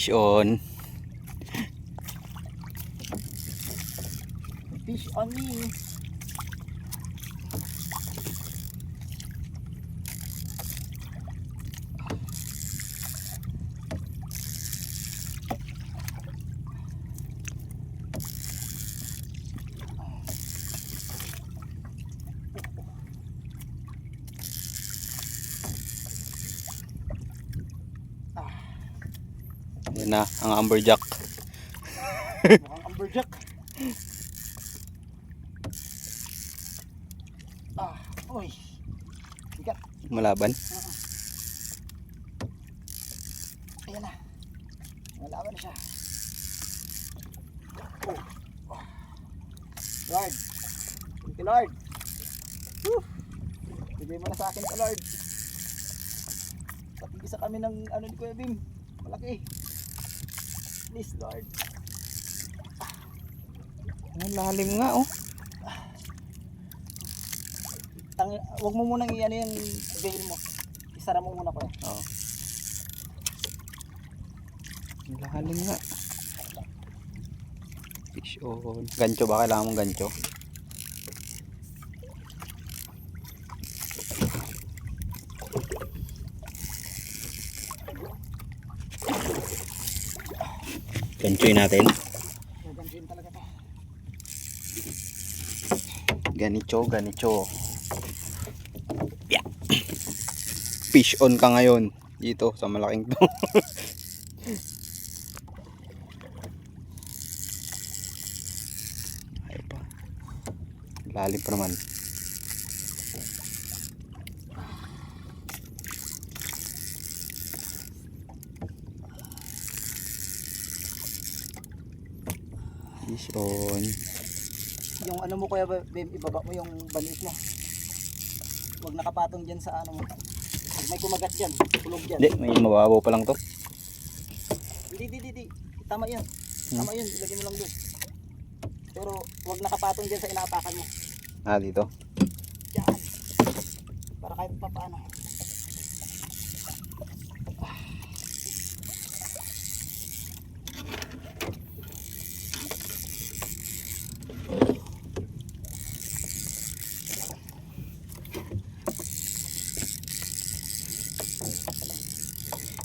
Fish on. Fish on me. Yan na ang amberjack. Mukhang amberjack. Uy. Bigat. Malaban. Ayan na. Malaban na siya. Lord. Thank you, Lord. Woo. Bigay mo na sa akin ito, Lord. Patigisa kami ng ano ni Kuya Bim. Malaki. Please, Lord. Ang lalim nga oh. Huwag mo munang i-ano yung veil mo. Isara mo muna ko. Oh. Ang lalim nga. Fish on. Gancho ba? Kailangan mong gancho? Ganchoy natin. Gagansin talaga to. Ganito. Yeah. Fish on ka ngayon dito sa malaking to. Ay pa. Lalim pa naman. Fish on. Yung ano mo Kuya Bim, ibaba mo yung banit mo. Huwag nakapatong dyan sa ano mo. Pag may kumagat dyan, tulog dyan. Hindi, may mababaw pa lang to. Hindi. Tama yun. Tama yun, ilagay mo lang doon. Pero huwag nakapatong dyan sa inaapakan mo. Ah, dito. Yan. Para kahit pa paano.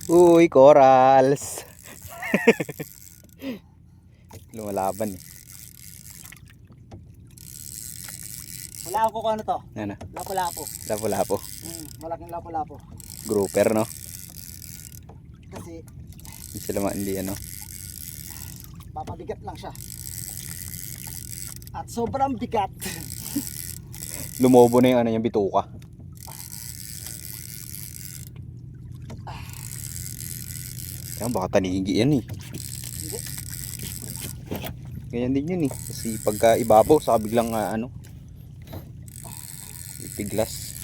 Uy, corals. Lumalaban eh. Wala ako kung ano to. Ano? Lapo-lapo. Lapo-lapo. Malaking lapo-lapo. Grouper, no? Kasi Hindi sila hindi ano. papabigat lang siya. At sobrang bigat. Lumobo na yung ano yung bituka. Yan, baka tanigi yan eh. Hindi. Ganyan din yun eh. Kasi pagka ibabaw, saka biglang ano, ipiglas.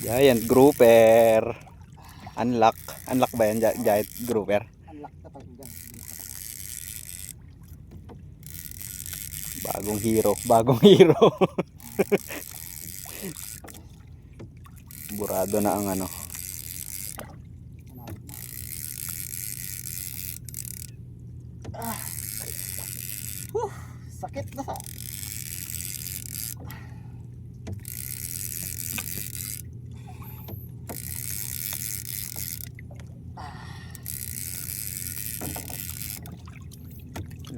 Giant grouper. Unlock ba yan, giant grouper? Unlock na pag dyan. Bagong hero. Burado na ang ano. Sakit na sa.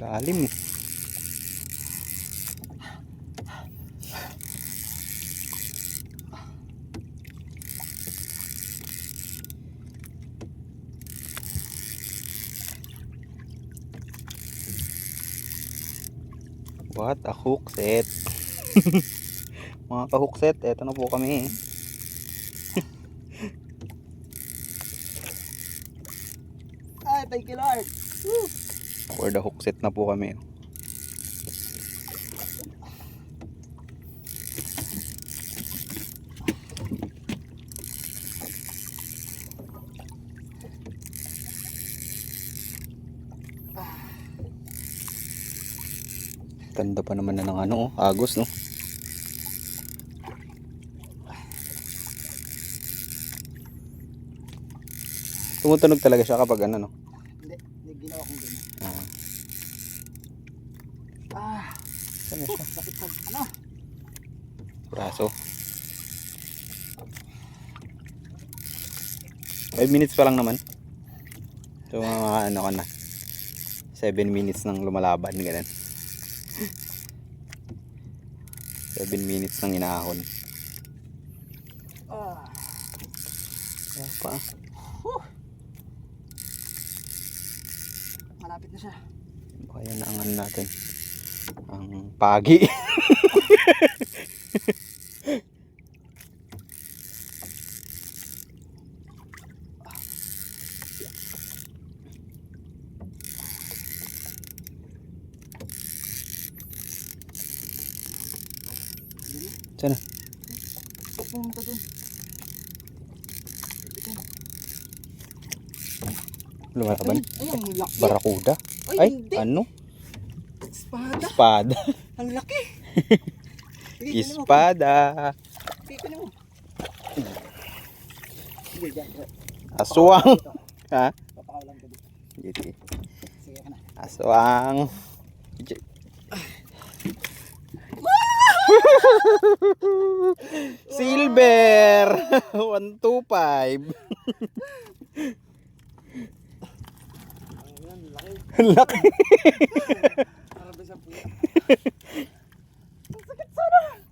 Lalim eh. What a hook set. Mga ka-hook set, eto na po kami. Ay, thank you Lord. Woo! For the hook set na po kami. Ganda pa naman na ng ano, agos no. Tumutunog talaga siya kapag ano, no? Hindi ginawa kong ganyan. Ah, saan na siya? Sakit sa, ano? Braso. 5 minutes pa lang naman. So mga ano ka na. 7 minutes nang lumalaban, ganun. 7 minutes nang inaahon. Kaya pa. Malapit na siya. Kaya na ang ano natin. Ang pagi. Sana. Pumunta dun. Lumalaban. Ay, ang laki. Barakuda. Ay, Ay, hindi. ano? Espada. Espada. Ang laki. Espada. Pipin mo. Sige, dyan. Aswang. Ha? Papakawalan ka dito. Sige. Sige ka na. Aswang. Silver. 125. Ayan, laki. Laki. Para ba sa puya? Ang sakit sana.